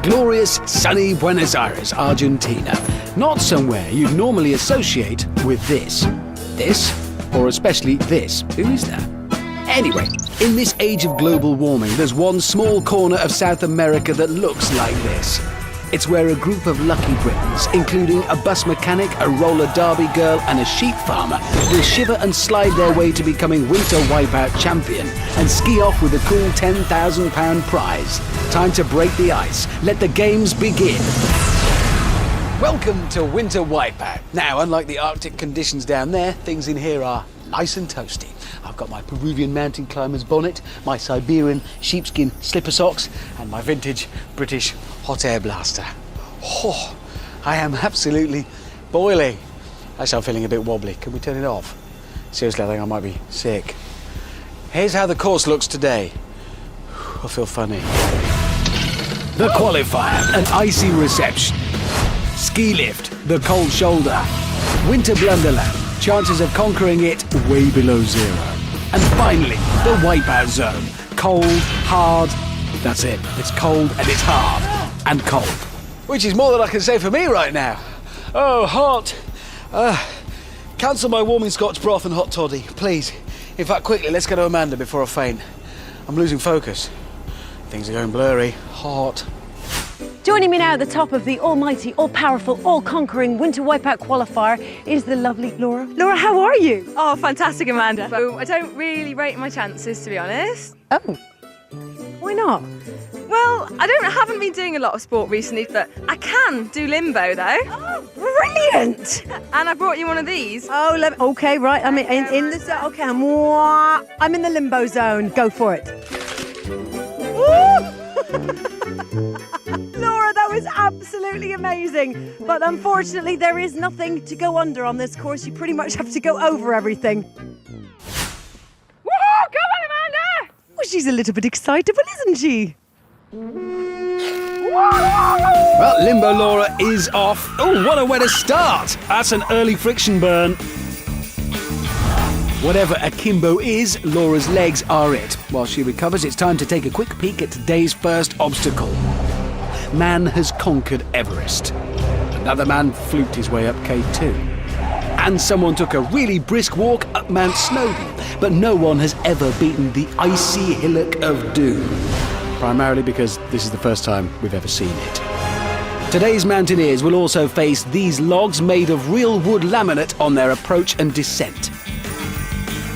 glorious, sunny Buenos Aires, Argentina. Not somewhere you'd normally associate with this. This, or especially this. Who is that? Anyway, in this age of global warming, there's one small corner of South America that looks like this. It's where a group of lucky Britons, including a bus mechanic, a roller derby girl and a sheep farmer, will shiver and slide their way to becoming Winter Wipeout champion and ski off with a cool £10,000 prize. Time to break the ice. Let the games begin. Welcome to Winter Wipeout. Now, unlike the Arctic conditions down there, things in here are nice and toasty. I've got my Peruvian mountain climber's bonnet, my Siberian sheepskin slipper socks, and my vintage British hot air blaster. Oh, I am absolutely boiling. Actually, I'm feeling a bit wobbly. Can we turn it off? Seriously, I think I might be sick. Here's how the course looks today. I feel funny. The Qualifier, an icy reception. Ski lift, the cold shoulder. Winter Blunderland, chances of conquering it way below zero. And finally, the Wipeout Zone. Cold, hard, that's it. It's cold and it's hard. And cold. Which is more than I can say for me right now. Oh, hot. Cancel my warming Scotch broth and hot toddy, please. In fact, quickly, let's go to Amanda before I faint. I'm losing focus. Things are going blurry. Hot. Joining me now at the top of the almighty, all-powerful, all-conquering Winter Wipeout Qualifier is the lovely Laura. Laura, how are you? Oh, fantastic, Amanda. I don't really rate my chances, to be honest. Oh, why not? Well, I haven't been doing a lot of sport recently, but I can do limbo, though. Oh, brilliant! And I brought you one of these. Oh, okay, right. I'm in the zone. Okay, I'm in the limbo zone. Go for it. Laura, that was absolutely amazing. But unfortunately, there is nothing to go under on this course. You pretty much have to go over everything. Woohoo! Come on, Amanda! Well, she's a little bit excitable, isn't she? Well, Limbo Laura is off. Oh, what a way to start. That's an early friction burn. Whatever akimbo is, Laura's legs are it. While she recovers, it's time to take a quick peek at today's first obstacle. Man has conquered Everest. Another man fluked his way up K2. And someone took a really brisk walk up Mount Snowdon. But no one has ever beaten the icy hillock of doom. Primarily because this is the first time we've ever seen it. Today's mountaineers will also face these logs made of real wood laminate on their approach and descent.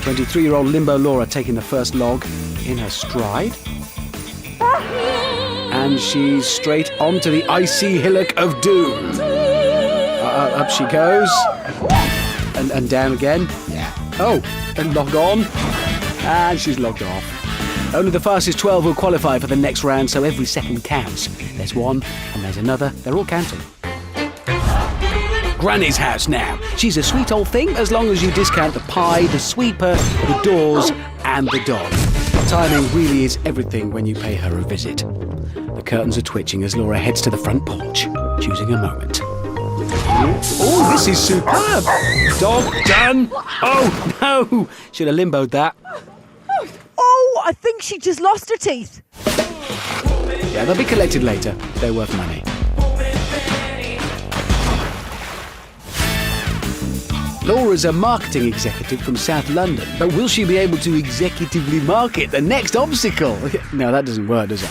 23-year-old Limbo Laura taking the first log in her stride. And she's straight onto the icy hillock of doom. Up she goes. And down again. Oh, and log on. And she's logged off. Only the fastest 12 will qualify for the next round, so every second counts. There's one, and there's another. They're all counting. Granny's house now. She's a sweet old thing as long as you discount the pie, the sweeper, the doors, and the dog. Timing really is everything when you pay her a visit. The curtains are twitching as Laura heads to the front porch, choosing a moment. Oh, this is superb! Dog done! Oh, no! Should have limboed that. Oh, I think she just lost her teeth. Yeah, they'll be collected later. They're worth money. Laura's a marketing executive from South London, but will she be able to executively market the next obstacle? No, that doesn't work, does it?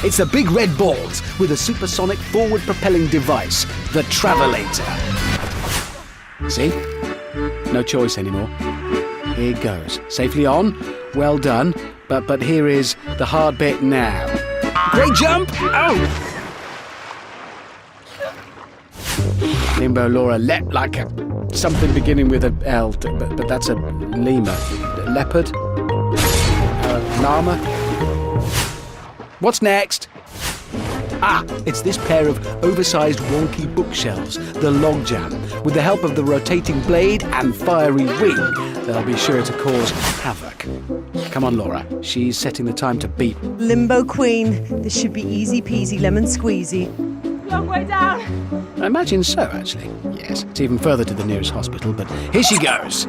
It's the big red balls with a supersonic forward-propelling device, the Travelator. See? No choice anymore. Here goes. Safely on. Well done. But here is the hard bit now. Great jump! Oh! Limbo Laura leapt like something beginning with an L, but that's a lemur. Leopard? Llama? What's next? Ah, it's this pair of oversized wonky bookshelves, the Logjam. With the help of the rotating blade and fiery wing, they'll be sure to cause havoc. Come on, Laura. She's setting the time to beat. Limbo Queen. This should be easy peasy lemon squeezy. Long way down. I imagine so, actually. Yes, it's even further to the nearest hospital, but here she goes.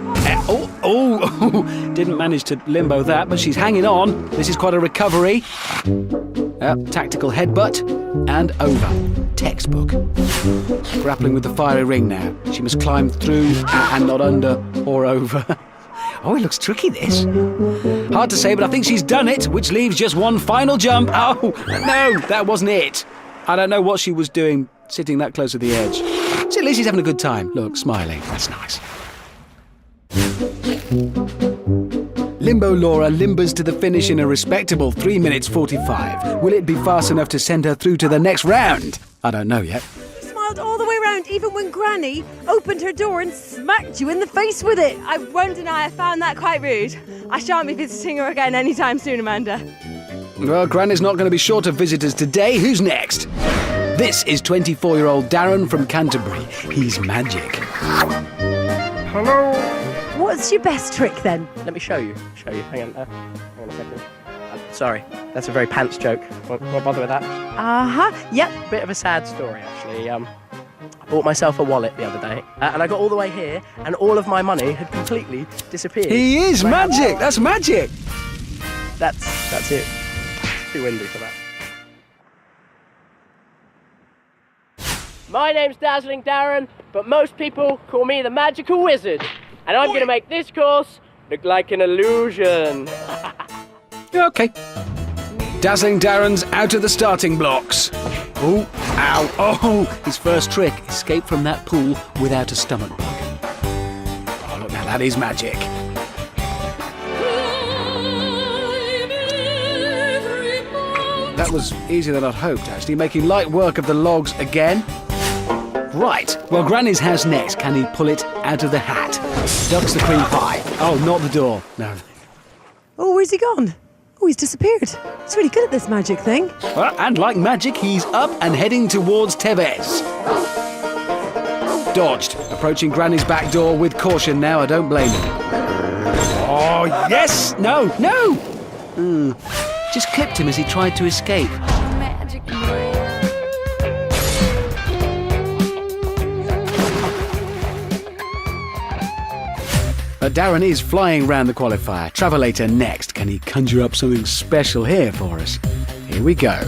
Didn't manage to limbo that, but she's hanging on. This is quite a recovery. Tactical headbutt, and over. Textbook. Grappling with the fiery ring now. She must climb through and not under or over. Oh, it looks tricky, this. Hard to say, but I think she's done it, which leaves just one final jump. Oh, no, that wasn't it. I don't know what she was doing sitting that close to the edge. So at least she's having a good time. Look, smiling. That's nice. Limbo Laura limbers to the finish in a respectable 3 minutes 45. Will it be fast enough to send her through to the next round? I don't know yet. You smiled all the way around, even when Granny opened her door and smacked you in the face with it. I won't deny I found that quite rude. I shan't be visiting her again anytime soon, Amanda. Well, Granny's not going to be short of visitors today. Who's next? This is 24-year-old Darren from Canterbury. He's magic. Hello. What's your best trick then? Let me show you. Hang on a second. Sorry, that's a very pants joke. Won't bother with that. Yep. Bit of a sad story, actually. I bought myself a wallet the other day, and I got all the way here, and all of my money had completely disappeared. He is magic. That's magic. That's it. Too windy for that. My name's Dazzling Darren, but most people call me the Magical Wizard. And I'm going to make this course look like an illusion. Okay. Dazzling Darren's out of the starting blocks. Oh, ow, oh, his first trick, escape from that pool without a stomach bug. Oh, look, now that is magic. That was easier than I'd hoped, actually, making light work of the logs again. Right, well, Granny's house next. Can he pull it out of the hat? Ducks the cream pie. Oh, not the door. No. Oh, where's he gone? Oh, he's disappeared. He's really good at this magic thing. Well, and like magic, he's up and heading towards Tevez. Dodged. Approaching Granny's back door with caution now. I don't blame him. Oh, yes! No! Just clipped him as he tried to escape. Darren is flying round the qualifier. Travelator next. Can he conjure up something special here for us? Here we go.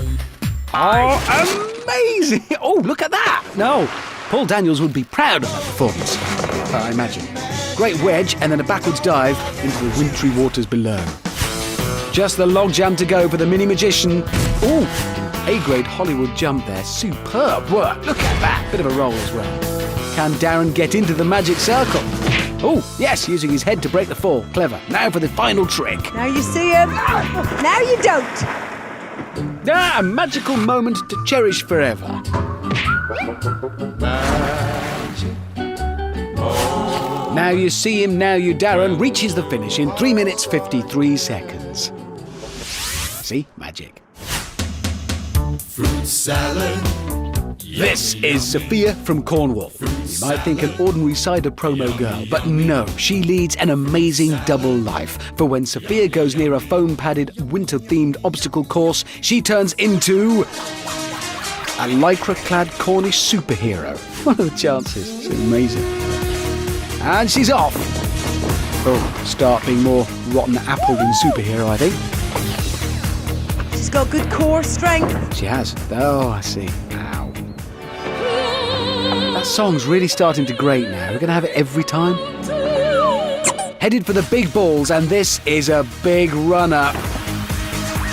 Oh, amazing! Oh, look at that! No, Paul Daniels would be proud of that performance, I imagine. Great wedge and then a backwards dive into the wintry waters below. Just the log jam to go for the mini magician. Ooh, A-grade Hollywood jump there. Superb work. Look at that. Bit of a roll as well. Can Darren get into the magic circle? Oh, yes, using his head to break the fall. Clever. Now for the final trick. Now you see him. Now you don't. A magical moment to cherish forever. Now you see him, now you Darren reaches the finish in 3 minutes 53 seconds. See? Magic. Fruit salad. This is Sophia from Cornwall. You might think an ordinary cider promo girl, but no, she leads an amazing double life. For when Sophia goes near a foam-padded, winter-themed obstacle course, she turns into a lycra-clad Cornish superhero. What are the chances? It's amazing. And she's off. Oh, start being more rotten apple than superhero, I think. She's got good core strength. She has. Oh, I see. Ow. That song's really starting to grate now. We're going to have it every time. Headed for the big balls, and this is a big run-up.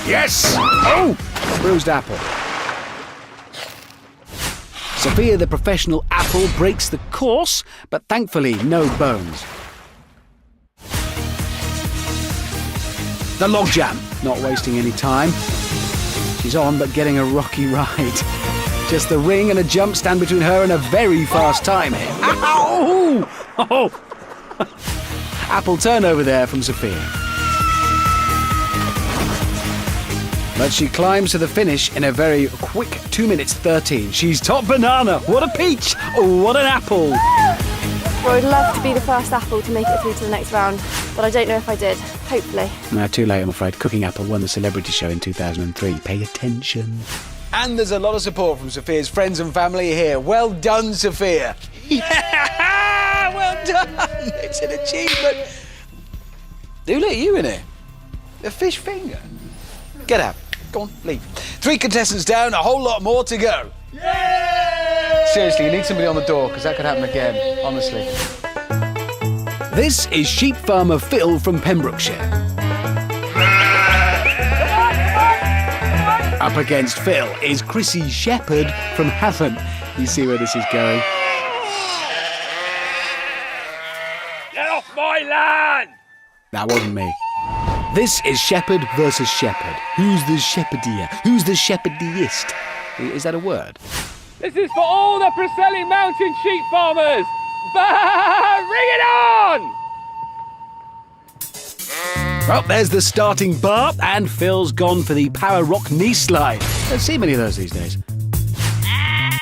Yes! Oh! Bruised apple. Sophia, the professional apple, breaks the course, but thankfully no bones. The logjam, not wasting any time. She's on, but getting a rocky ride. Just the ring and a jump stand between her and a very fast time here. Ow! Oh! Apple turnover there from Sophia. But she climbs to the finish in a very quick 2 minutes 13. She's top banana. What a peach! Oh, what an apple! Well, I'd love to be the first apple to make it through to the next round, but I don't know if I did. Hopefully. No, too late, I'm afraid. Cooking Apple won the celebrity show in 2003. Pay attention. And there's a lot of support from Sophia's friends and family here. Well done, Sophia. Yeah! Well done! It's an achievement. Do let you in here. A fish finger. Get out. Go on, leave. 3 contestants down, a whole lot more to go. Yay! Seriously, you need somebody on the door, because that could happen again, honestly. This is sheep farmer Phil from Pembrokeshire. Up against Phil is Chrissy Shepherd from Havant. You see where this is going. Get off my land! That wasn't me. This is Shepherd versus Shepherd. Who's the shepherdier? Who's the shepherdiest? Is that a word? This is for all the Preseli Mountain sheep farmers! Bring it on! Well, there's the starting bar, and Phil's gone for the power rock knee slide. Don't see many of those these days.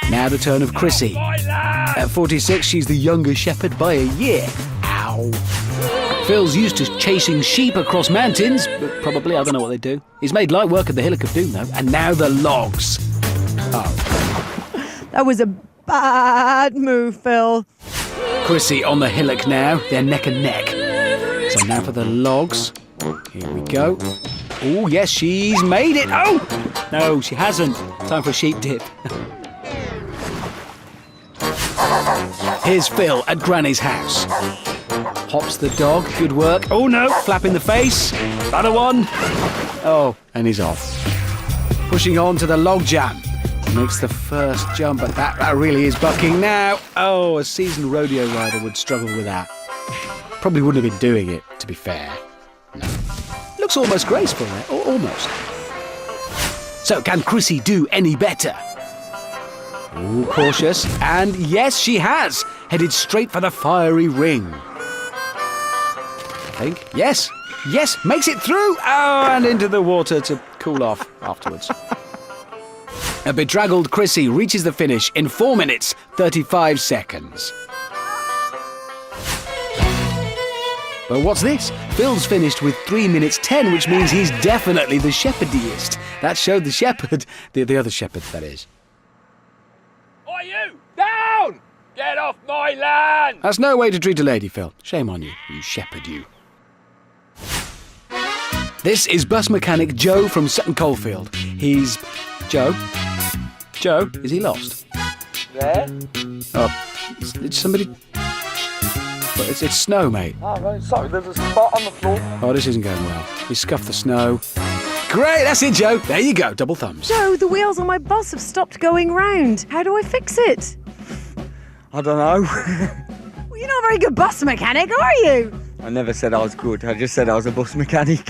Now the turn of Chrissy. At 46, she's the younger shepherd by a year. Ow. Phil's used to chasing sheep across mountains, but probably, I don't know what they do. He's made light work of the Hillock of Doom, though. And now the logs. Oh. That was a bad move, Phil. Chrissy on the hillock now. They're neck and neck. So now for the logs. Here we go. Oh, yes, she's made it. Oh! No, she hasn't. Time for a sheep dip. Here's Phil at Granny's house. Hops the dog. Good work. Oh, no. Flap in the face. Other one. Oh, and he's off. Pushing on to the log jam. Makes the first jump, but that really is bucking now. Oh, a seasoned rodeo rider would struggle with that. Probably wouldn't have been doing it, to be fair. No. Looks almost graceful there, or almost. So, can Chrissy do any better? Ooh, cautious. And yes, she has. Headed straight for the fiery ring. I think. Yes. Yes, makes it through. Oh, and into the water to cool off afterwards. A bedraggled Chrissy reaches the finish in 4 minutes, 35 seconds. Well, what's this? Phil's finished with 3 minutes 10, which means he's definitely the shepherdiest. That showed the shepherd, the other shepherd, that is. Oi, you! Down! Get off my land! That's no way to treat a lady, Phil. Shame on you, you shepherd, you. This is bus mechanic Joe from Sutton Coldfield. He's... Joe? Joe, is he lost? There? Oh, it's somebody... Well, it's snow, mate. Oh, right, sorry, there's a spot on the floor. Oh, this isn't going well. He scuffed the snow. Great, that's it, Joe. There you go, double thumbs. Joe, the wheels on my bus have stopped going round. How do I fix it? I don't know. Well, you're not a very good bus mechanic, are you? I never said I was good. I just said I was a bus mechanic.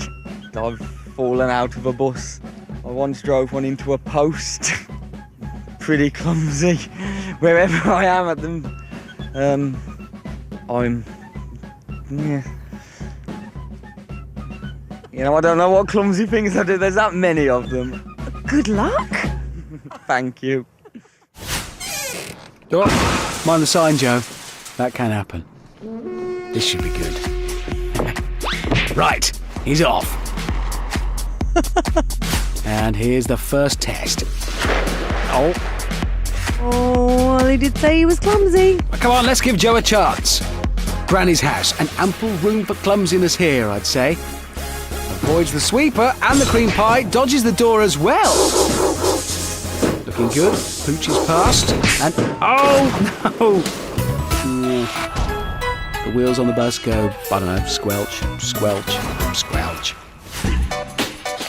I've fallen out of a bus. I once drove one into a post. Pretty clumsy. Wherever I am at them, yeah. You know, I don't know what clumsy things I do. There's that many of them. Good luck. Thank you. Oh, mind the sign, Joe. That can happen. This should be good. Right, he's off. And here's the first test. Oh. Oh, well, he did say he was clumsy. Come on, let's give Joe a chance. Granny's house, and ample room for clumsiness here, I'd say. Avoids the sweeper and the cream pie, dodges the door as well. Looking good, pooches past, and oh no! The wheels on the bus go, I don't know, squelch, squelch, squelch.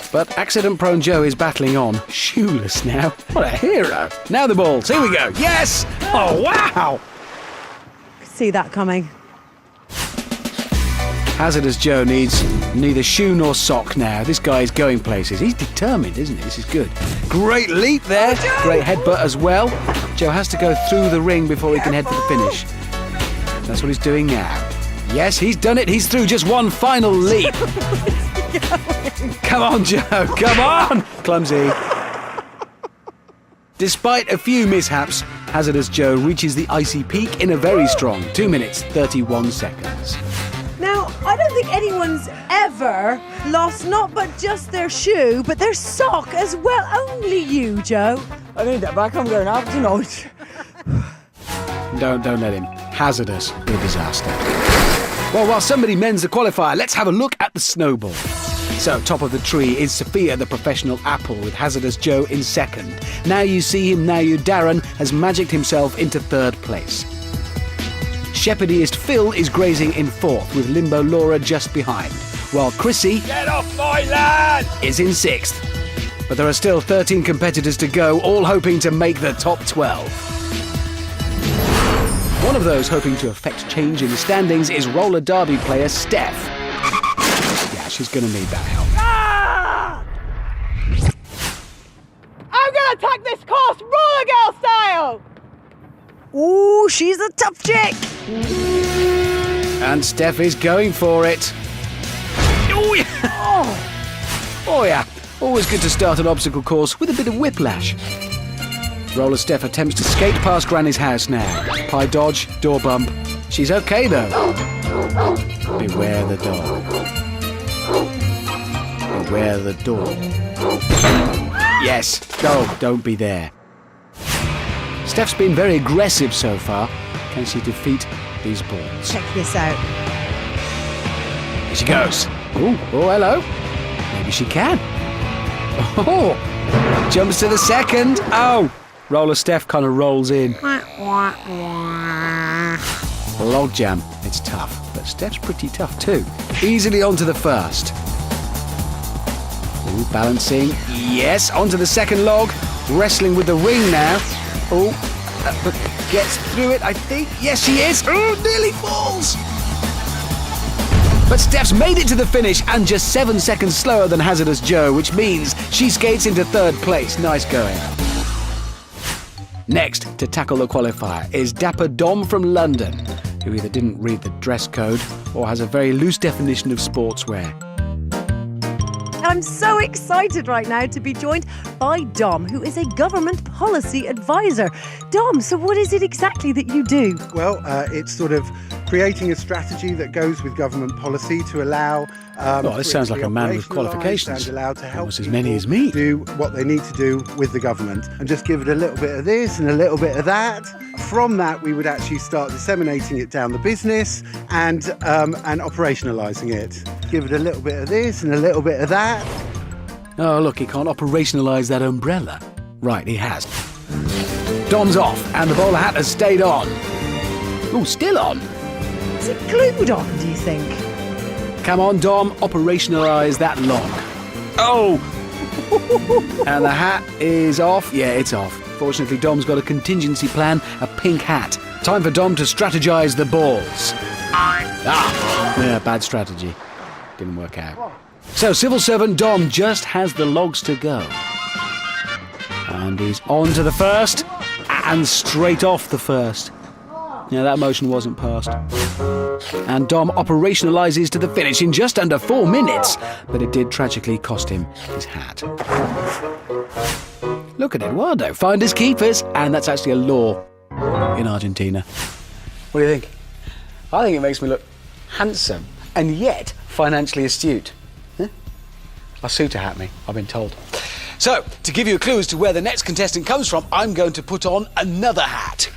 But accident-prone Joe is battling on, shoeless now. What a hero! Now the balls, here we go, yes! Oh wow! See that coming. Hazardous Joe needs neither shoe nor sock now. This guy is going places. He's determined, isn't he? This is good. Great leap there. Great headbutt as well. Joe has to go through the ring before he can head for the finish. That's what he's doing now. Yes, he's done it. He's through. Just one final leap. Come on, Joe. Come on. Clumsy. Despite a few mishaps, Hazardous Joe reaches the icy peak in a very strong 2 minutes, 31 seconds. Now, I don't think anyone's ever lost not but just their shoe, but their sock as well. Only you, Joe. I need that back. I'm going out tonight. Don't let him. Hazardous. Be a disaster. Well, while somebody mends the qualifier, let's have a look at the snowball. So, top of the tree is Sophia, the professional apple, with Hazardous Joe in second. Now you see him, now you Darren has magicked himself into third place. Shepherdiest Phil is grazing in fourth, with Limbo Laura just behind, while Chrissy Get off my land! is in sixth. But there are still 13 competitors to go, all hoping to make the top 12. One of those hoping to affect change in the standings is roller derby player Steph. Yeah, she's going to need that help. I'm gonna attack this course roller girl style! Ooh, she's a tough chick. And Steph is going for it. Oh yeah! Oh yeah! Always good to start an obstacle course with a bit of whiplash. Roller Steph attempts to skate past Granny's house now. Pie dodge, door bump. She's okay though. Beware the dog. Beware the door. Yes, don't be there. Steph's been very aggressive so far. Can she defeat these balls? Check this out. Here she goes. Oh, hello. Maybe she can. Oh, jumps to the second. Oh, Roller Steph kind of rolls in. Log jam. It's tough, but Steph's pretty tough too. Easily onto the first. Ooh, balancing. Yes, onto the second log. Wrestling with the ring now. Oh, but gets through it, I think. Yes, she is. Oh, nearly falls. But Steph's made it to the finish and just 7 seconds slower than Hazardous Joe, which means she skates into third place. Nice going. Next, to tackle the qualifier, is Dapper Dom from London, who either didn't read the dress code or has a very loose definition of sportswear. I'm so excited right now to be joined by Dom, who is a government policy advisor. Dom, so what is it exactly that you do? Well, it's sort of creating a strategy that goes with government policy to allow... Well, this sounds like a man with qualifications. And allowed to help almost as many as me. Do what they need to do with the government and just give it a little bit of this and a little bit of that. From that, we would actually start disseminating it down the business and operationalising it. Give it a little bit of this and a little bit of that. Oh, look, he can't operationalise that umbrella. Right, he has. Dom's off, and the bowler hat has stayed on. Oh, still on. Is it glued on, do you think? Come on, Dom, operationalise that log. Oh! And the hat is off. Yeah, it's off. Fortunately, Dom's got a contingency plan, a pink hat. Time for Dom to strategise the balls. Yeah, bad strategy. Didn't work out. So, civil servant Dom just has the logs to go. And he's on to the first, and straight off the first. Yeah, that motion wasn't passed. And Dom operationalises to the finish in just under 4 minutes, but it did tragically cost him his hat. Look at Eduardo, finders keepers, and that's actually a law in Argentina. What do you think? I think it makes me look handsome and yet financially astute. Huh? A suitor hat me, I've been told. So, to give you a clue as to where the next contestant comes from, I'm going to put on another hat.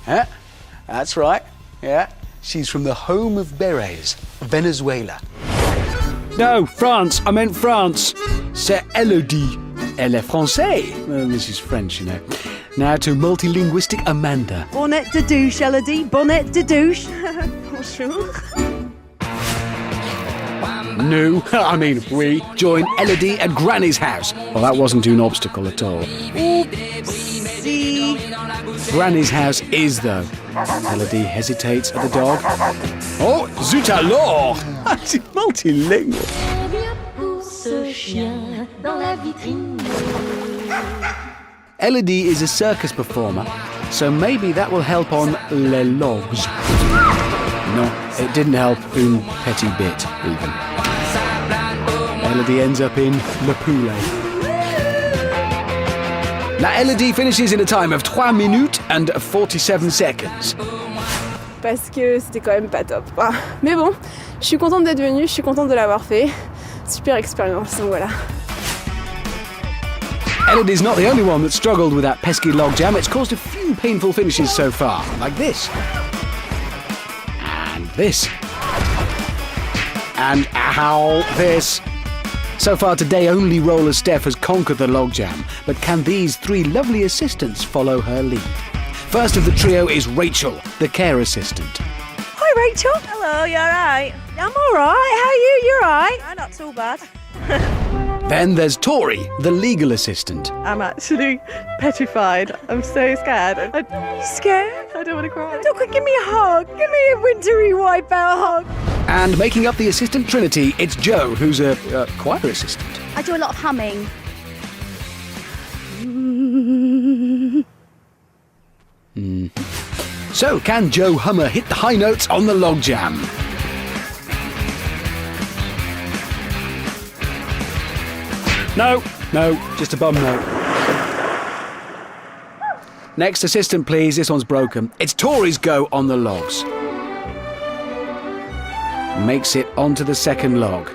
Yeah, that's right. Yeah, she's from the home of berets, Venezuela. No, France. I meant France. C'est Elodie. Elle est française. Well, this is French, you know. Now to multilinguistic Amanda. Bonnet de douche, Elodie. Bonnet de douche. Bonjour. No, I mean we join Elodie at Granny's house. Well, that wasn't an obstacle at all. See. Granny's house is, though. Elodie hesitates at the dog. Oh, zut alors! That's multilingual. Elodie is a circus performer, so maybe that will help on les logs. No, it didn't help une petit bit, even. Elodie ends up in Le Poulet. Now, Elodie finishes in a time of 3 minutes and 47 seconds. Parce que c'était quand même pas top. Mais bon, je suis contente d'être venue, je suis contente de l'avoir fait. Super expérience, donc voilà. Elodie's not the only one that struggled with that pesky log jam. It's caused a few painful finishes so far, like this. And this. and ow, this. So far today, only Roller Steph has conquered the logjam, but can these three lovely assistants follow her lead? First of the trio is Rachel, the care assistant. Hi, Rachel. Hello, you alright? I'm all right. How are you? You all right? No, not too bad. Then there's Tori, the legal assistant. I'm actually petrified. I'm so scared. Are you scared? I don't want to cry. Don't give me a hug. Give me a wintry wipeout hug. And making up the assistant trinity, it's Jo, who's a choir assistant. I do a lot of humming. So, can Jo Hummer hit the high notes on the logjam? No, just a bum note. Next assistant, please. This one's broken. It's Tori's go on the logs. Makes it onto the second log.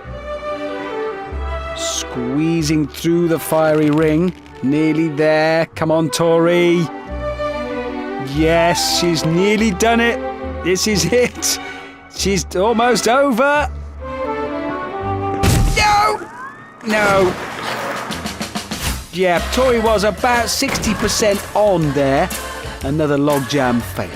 Squeezing through the fiery ring. Nearly there. Come on, Tori. Yes, she's nearly done it. This is it. She's almost over. No. Yeah, Tori was about 60% on there. Another logjam failure.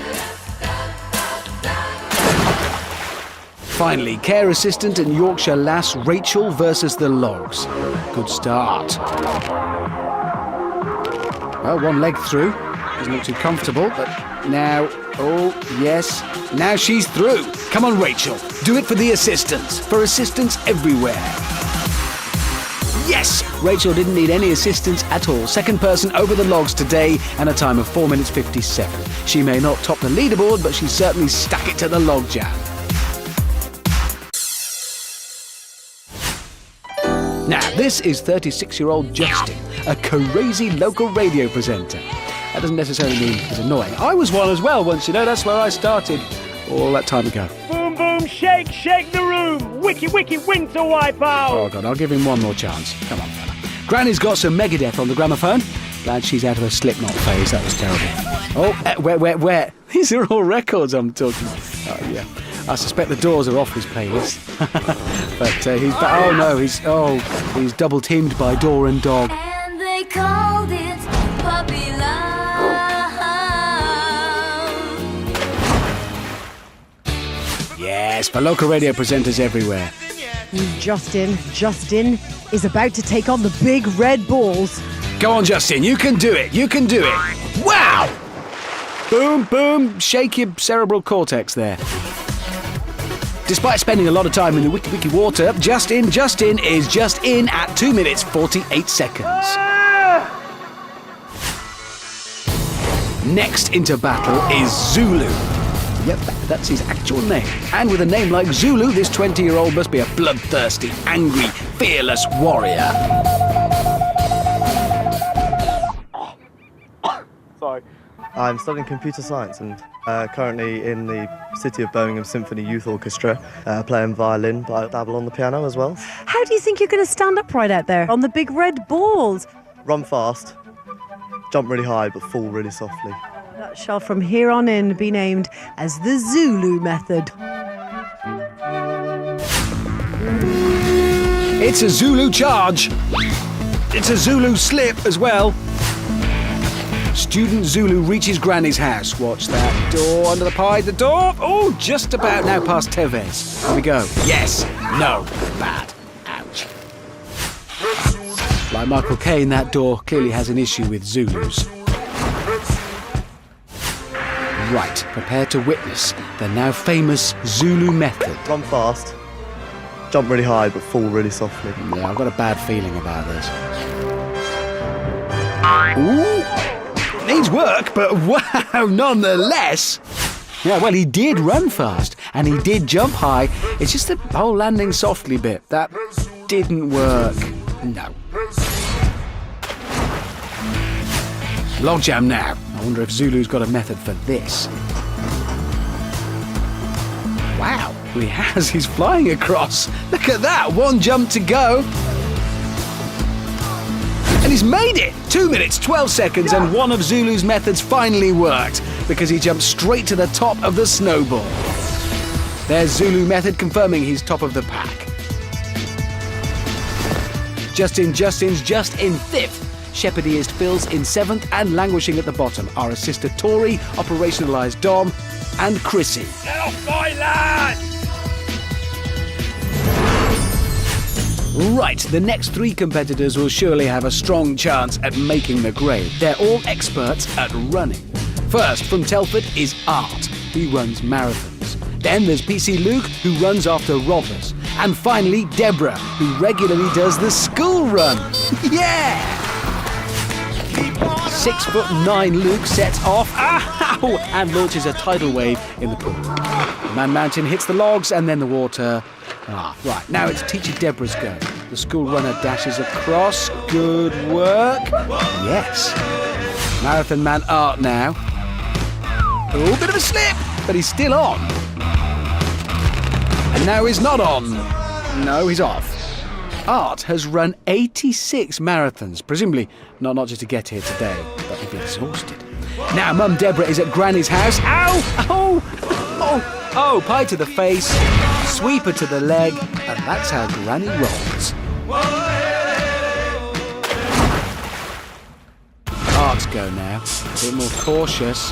Finally, care assistant and Yorkshire lass Rachel versus the logs. Good start. Well, one leg through. Doesn't look too comfortable, but now, oh, yes. Now she's through. Come on, Rachel. Do it for the assistants. For assistants everywhere. Yes! Rachel didn't need any assistance at all. Second person over the logs today and a time of 4 minutes 57. She may not top the leaderboard, but she certainly stuck it to the logjam. Now, this is 36-year-old Justin, a crazy local radio presenter. That doesn't necessarily mean he's annoying. I was one as well once, you know, that's where I started all that time ago. Boom, boom, shake, shake the room. Wiki, wiki, winter wipeout. Oh, God, I'll give him one more chance. Come on, fella. Granny's got some Megadeth on the gramophone. Glad she's out of her Slipknot phase. That was terrible. Oh, where? These are all records I'm talking about. Oh, yeah. I suspect the Doors are off his playlist. But he's double teamed by Door and Dog. And they called it puppy love. Yes, for local radio presenters everywhere. Justin is about to take on the big red balls. Go on, Justin, you can do it. You can do it. Wow! Boom, boom, shake your cerebral cortex there. Despite spending a lot of time in the wiki water, Justin is just in at 2 minutes 48 seconds. Next into battle is Zulu. Yep, that's his actual name. And with a name like Zulu, this 20-year-old must be a bloodthirsty, angry, fearless warrior. Sorry. I'm studying computer science and currently in the City of Birmingham Symphony Youth Orchestra, playing violin, but I dabble on the piano as well. How do you think you're going to stand upright out there on the big red balls? Run fast, jump really high, but fall really softly. That shall from here on in be named as the Zulu method. It's a Zulu charge. It's a Zulu slip as well. Student Zulu reaches Granny's house. Watch that door under the pie. The door. Oh, just about now past Tevez. Here we go. Yes. No. Bad. Ouch. Like Michael Caine, that door clearly has an issue with Zulus. Right. Prepare to witness the now famous Zulu method. Run fast, jump really high, but fall really softly. Yeah, I've got a bad feeling about this. Ooh. Needs work, but wow, nonetheless. Yeah, well, he did run fast, and he did jump high. It's just the whole landing softly bit. That didn't work. No. Logjam now. I wonder if Zulu's got a method for this. Wow, he has. He's flying across. Look at that. One jump to go. And he's made it! 2 minutes, 12 seconds, and one of Zulu's methods finally worked because he jumped straight to the top of the snowball. There's Zulu Method confirming he's top of the pack. Justin's just in 5th. Shepherdist Phil's in 7th, and languishing at the bottom are a sister Tori, operationalised Dom, and Chrissy. Get off my land! Right, the next 3 competitors will surely have a strong chance at making the grade. They're all experts at running. First, from Telford is Art, who runs marathons. Then there's PC Luke, who runs after robbers. And finally, Deborah, who regularly does the school run. Yeah! 6'9" Luke sets off, ow, and launches a tidal wave in the pool. The Man Mountain hits the logs and then the water. Right, now it's Teacher Deborah's go. The school runner dashes across. Good work. Yes. Marathon Man Art now. Oh, bit of a slip, but he's still on. And now he's not on. No, he's off. Art has run 86 marathons, presumably not just to get here today, but to be exhausted. Now Mum Deborah is at Granny's house. Ow! Oh, pie to the face, sweeper to the leg, and that's how Granny rolls. Art's go now, a bit more cautious.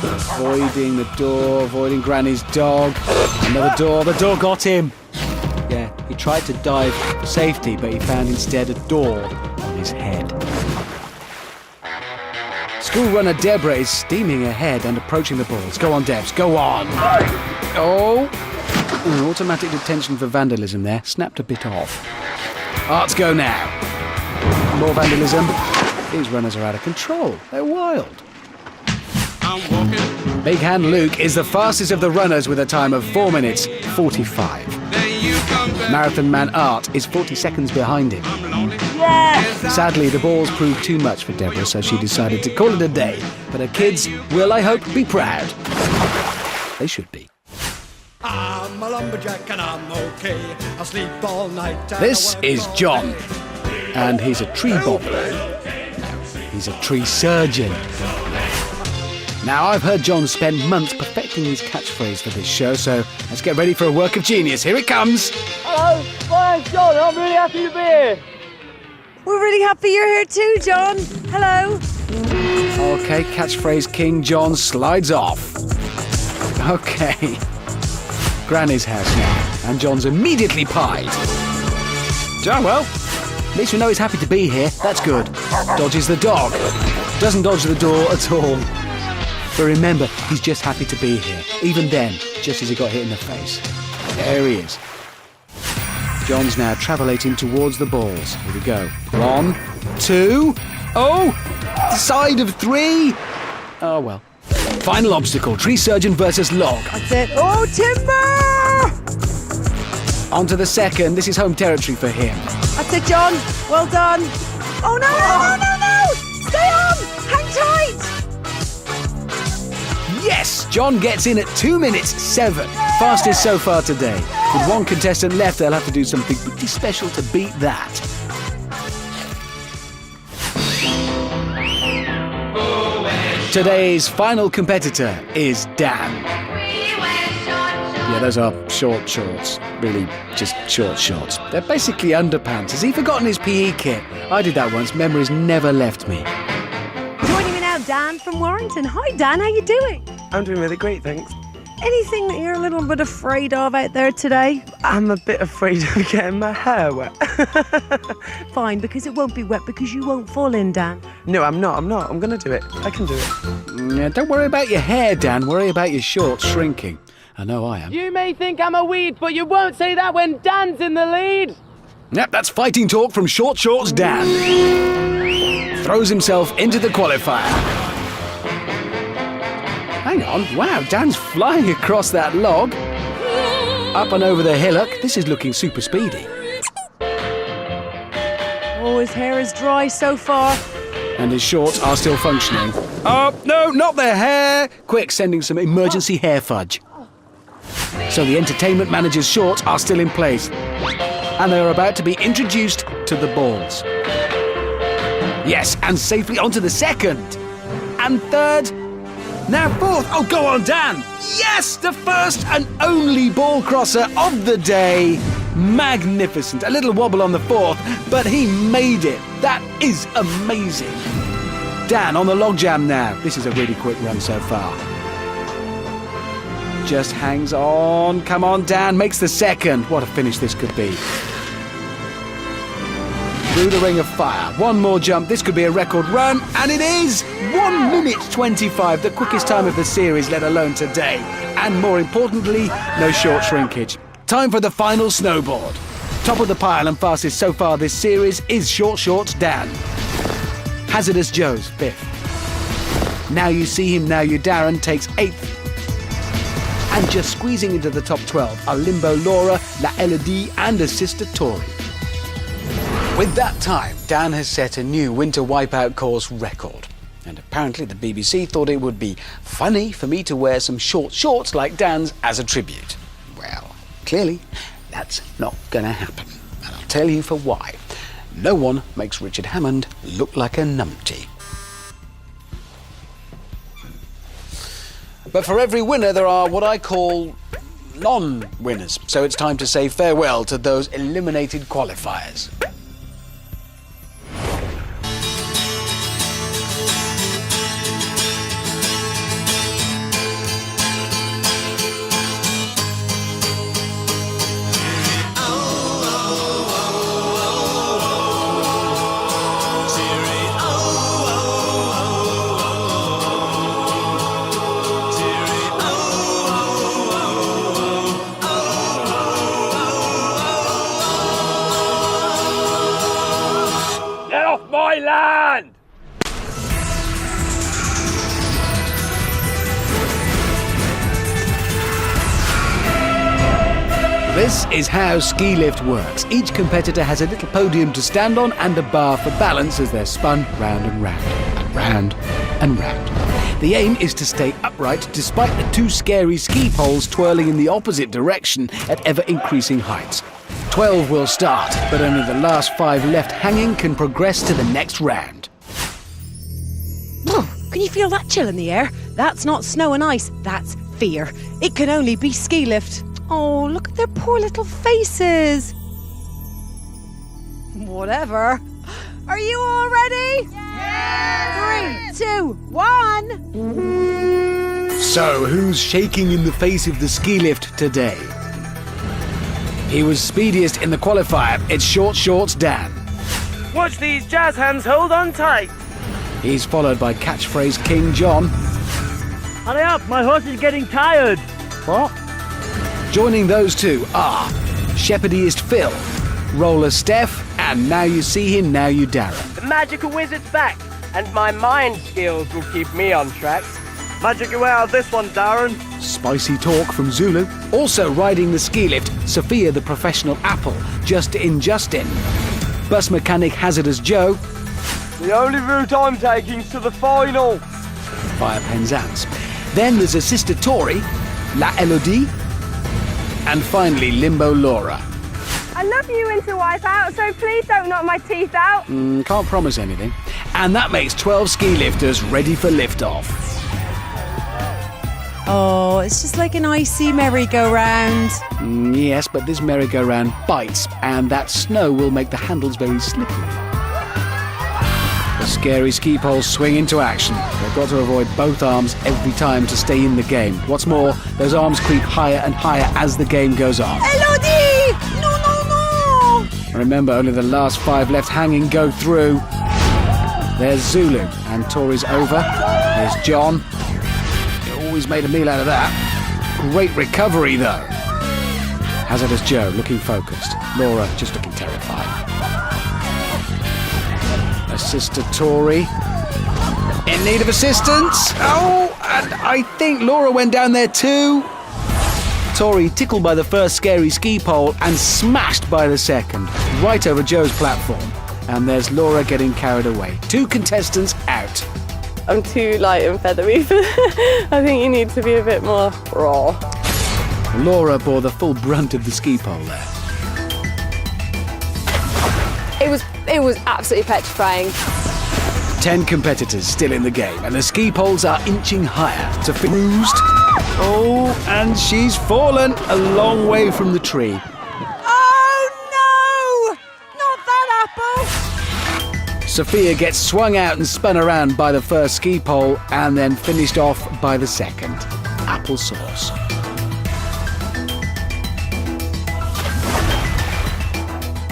Avoiding the door, avoiding Granny's dog. Another door, the door got him. Yeah, he tried to dive for safety, but he found instead a door on his head. School runner Deborah is steaming ahead and approaching the balls. Go on, Debs, go on! Oh! Automatic detention for vandalism there. Snapped a bit off. Art's go now. More vandalism. These runners are out of control. They're wild. Big Hand Luke is the fastest of the runners with a time of 4 minutes 45. Marathon Man Art is 40 seconds behind him. Yes! Sadly, the balls proved too much for Deborah, so she decided to call it a day. But her kids will, I hope, be proud. They should be. I'm a lumberjack and I'm okay. I sleep all night. This is John, and he's a tree bobbler. No, he's a tree surgeon. Now, I've heard John spend months perfecting his catchphrase for this show, so let's get ready for a work of genius. Here it comes. Hello, my name's John. I'm really happy to be here. We're really happy you're here too, John. Hello. Okay, catchphrase King John slides off. Okay. Granny's house now, and John's immediately pied. John, well, at least we know he's happy to be here. That's good. Dodges the dog. Doesn't dodge the door at all. But remember, he's just happy to be here. Even then, just as he got hit in the face. There he is. John's now travelating towards the balls. Here we go. 1, 2. Oh! Side of 3. Oh, well. Final obstacle. Tree surgeon versus log. That's it. Oh, timber! On to the second. This is home territory for him. That's it, John. Well done. Oh, no! Stay on! Hang tight! Yes! John gets in at 2 minutes 7. Fastest so far today. With one contestant left, they'll have to do something pretty special to beat that. Today's final competitor is Dan. Yeah, those are short shorts. Really, just short shorts. They're basically underpants. Has he forgotten his PE kit? I did that once. Memories never left me. Joining me now, Dan from Warrington. Hi, Dan. How you doing? I'm doing really great, thanks. Anything that you're a little bit afraid of out there today? I'm a bit afraid of getting my hair wet. Fine, because it won't be wet because you won't fall in, Dan. No, I'm not. I'm going to do it. I can do it. Yeah, don't worry about your hair, Dan. Worry about your shorts shrinking. I know I am. You may think I'm a weed, but you won't say that when Dan's in the lead. Yep, that's fighting talk from Short Shorts Dan. Throws himself into the qualifier. Hang on, wow, Dan's flying across that log. Up and over the hillock. This is looking super speedy. Oh, his hair is dry so far. And his shorts are still functioning. Oh, no, not the hair! Quick, sending some emergency hair fudge. So the entertainment manager's shorts are still in place. And they are about to be introduced to the balls. Yes, and safely onto the second. And third. Now fourth. Oh, go on, Dan. Yes, the first and only ball crosser of the day. Magnificent. A little wobble on the fourth, but he made it. That is amazing. Dan on the logjam now. This is a really quick run so far. Just hangs on. Come on, Dan. Makes the second. What a finish this could be. Through the ring of fire. One more jump. This could be a record run. And it is 1 minute 25. The quickest time of the series, let alone today. And more importantly, no short shrinkage. Time for the final snowboard. Top of the pile and fastest so far this series is Short Shorts Dan. Hazardous Joe's 5th. Now You See Him, Now You Darren takes 8th. And just squeezing into the top 12 are Limbo Laura, La Elodie and her sister Tori. With that time, Dan has set a new Winter Wipeout course record. And apparently the BBC thought it would be funny for me to wear some short shorts like Dan's as a tribute. Well, clearly that's not going to happen. And I'll tell you for why. No one makes Richard Hammond look like a numpty. But for every winner, there are what I call non-winners. So it's time to say farewell to those eliminated qualifiers. My land! This is how ski lift works. Each competitor has a little podium to stand on and a bar for balance as they're spun round and round, and round and round. The aim is to stay upright despite the 2 scary ski poles twirling in the opposite direction at ever-increasing heights. 12 will start, but only the last 5 left hanging can progress to the next round. Oh, can you feel that chill in the air? That's not snow and ice, that's fear. It can only be ski lift. Oh, look at their poor little faces. Whatever. Are you all ready? Yes! 3, 2, 1. So, who's shaking in the face of the ski lift today? He was speediest in the qualifier. It's Short Shorts Dan. Watch these jazz hands hold on tight. He's followed by catchphrase King John. Hurry up, my horse is getting tired. What? Joining those two are Shepherdiest Phil, Roller Steph, and Now You See Him, Now You Darren. The magical wizard's back, and my mind skills will keep me on track. Magic away out of this one, Darren. Spicy talk from Zulu. Also riding the ski lift, Sophia the professional apple, just in. Bus mechanic Hazardous Joe. The only route I'm taking's to the final. Via Penzance. Then there's a sister Tori, La Elodie, and finally Limbo Laura. I love you, Winter Wipeout, so please don't knock my teeth out. Can't promise anything. And that makes 12 ski lifters ready for liftoff. Oh, it's just like an icy merry-go-round. Yes, but this merry-go-round bites, and that snow will make the handles very slippery. The scary ski poles swing into action. They've got to avoid both arms every time to stay in the game. What's more, those arms creep higher and higher as the game goes on. Elodie! No, no, no! Remember, only the last 5 left hanging go through. There's Zulu, and Tori's over. There's John. He always made a meal out of that. Great recovery, though. Hazardous Joe, looking focused. Laura, just looking terrified. Her sister Tori, in need of assistance. Oh, and I think Laura went down there too. Tori tickled by the first scary ski pole and smashed by the second, right over Joe's platform. And there's Laura getting carried away. 2 contestants out. I'm too light and feathery. I think you need to be a bit more raw. Laura bore the full brunt of the ski pole there. It was absolutely petrifying. 10 competitors still in the game, and the ski poles are inching higher. Sophia bruised. Oh, and she's fallen a long way from the tree. Oh no! Not that apple! Sophia gets swung out and spun around by the first ski pole and then finished off by the second. Applesauce.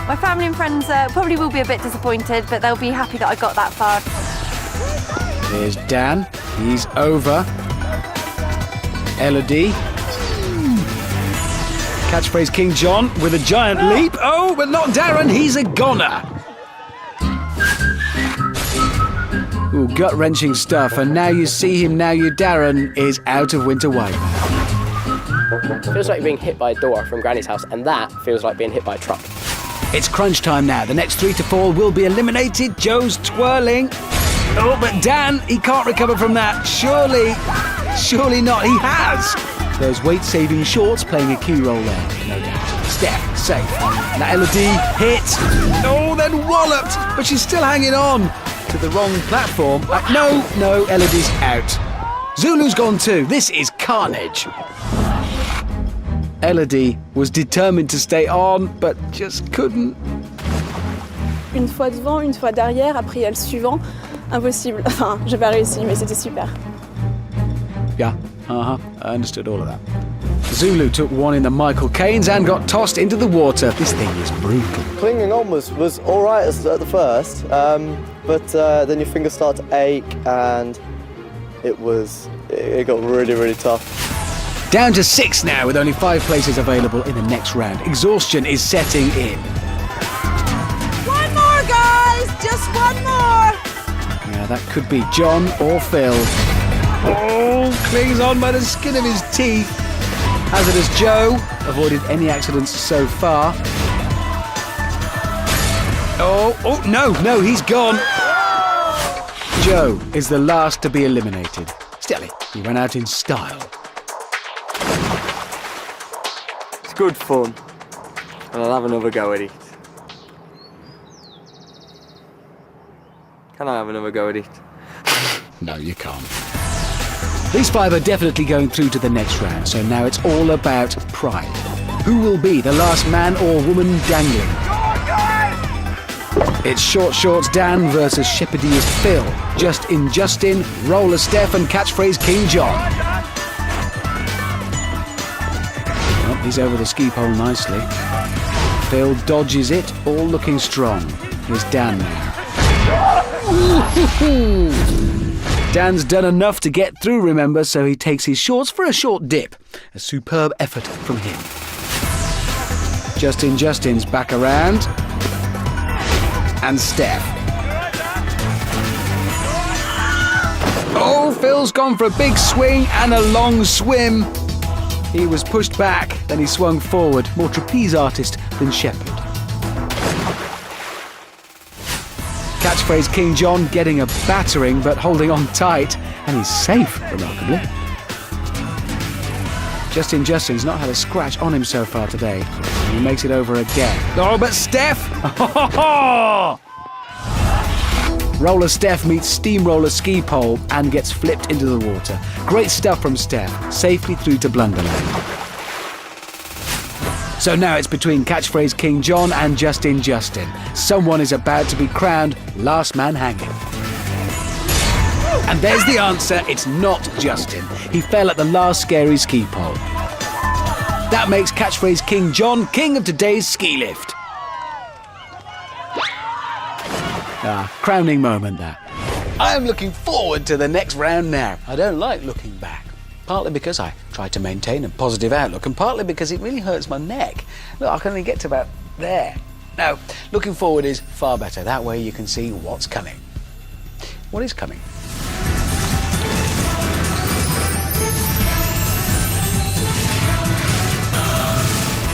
My family and friends probably will be a bit disappointed, but they'll be happy that I got that far. Here's Dan. He's over. Elodie. Catchphrase King John with a giant leap. Oh, but not Darren. He's a goner. Ooh, gut-wrenching stuff. And now you see him, now you Darren is out of Winter Wipeout. Feels like being hit by a door from Granny's house, and that feels like being hit by a truck. It's crunch time now. The next 3 to fall will be eliminated. Joe's twirling. Oh, but Dan, he can't recover from that. Surely not. He has. Those weight-saving shorts playing a key role there, no doubt. Steph, safe. Now Elodie hit. Oh, then walloped. But she's still hanging on to the wrong platform. No, Elodie's out. Zulu's gone too. This is carnage. Elodie was determined to stay on, but just couldn't. Une fois devant, une fois derrière, après il y a le suivant. Impossible. Enfin, j'ai pas réussi, mais c'était super. Yeah, I understood all of that. Zulu took one in the Michael Caines and got tossed into the water. This thing is brutal. Clinging on was all right at the first, but then your fingers start to ache and it got really, really tough. Down to 6 now with only 5 places available in the next round. Exhaustion is setting in. One more, guys! Just one more! Yeah, that could be John or Phil. Oh, clings on by the skin of his teeth. Hazardous Joe avoided any accidents so far. Oh, no, he's gone. Joe is the last to be eliminated. Still, he ran out in style. It's good fun, and I'll have another go at it. Can I have another go at it? No, you can't. These 5 are definitely going through to the next round, so now it's all about pride. Who will be the last man or woman dangling? It's Short Shorts Dan versus Shepherdier's Phil. Justin, Roller Steph and Catchphrase King John. Well, he's over the ski pole nicely. Phil dodges it, all looking strong. Here's Dan now. Dan's done enough to get through, remember, so he takes his shorts for a short dip. A superb effort from him. Justin's back around. And Steph. Oh, Phil's gone for a big swing and a long swim. He was pushed back, then he swung forward. More trapeze artist than Shepherd. Catchphrase King John getting a battering but holding on tight, and he's safe, remarkably. Justin's not had a scratch on him so far today, and he makes it over again. Oh, but Steph! Roller Steph meets Steamroller Ski Pole and gets flipped into the water. Great stuff from Steph, safely through to Blunderland. So now it's between Catchphrase King John and Justin. Someone is about to be crowned last man hanging. And there's the answer, it's not Justin. He fell at the last scary ski pole. That makes Catchphrase King John king of today's ski lift. Crowning moment there. I am looking forward to the next round now. I don't like looking back. Partly because I try to maintain a positive outlook, and partly because it really hurts my neck. Look, I can only get to about there. Now, looking forward is far better. That way you can see what's coming. What is coming?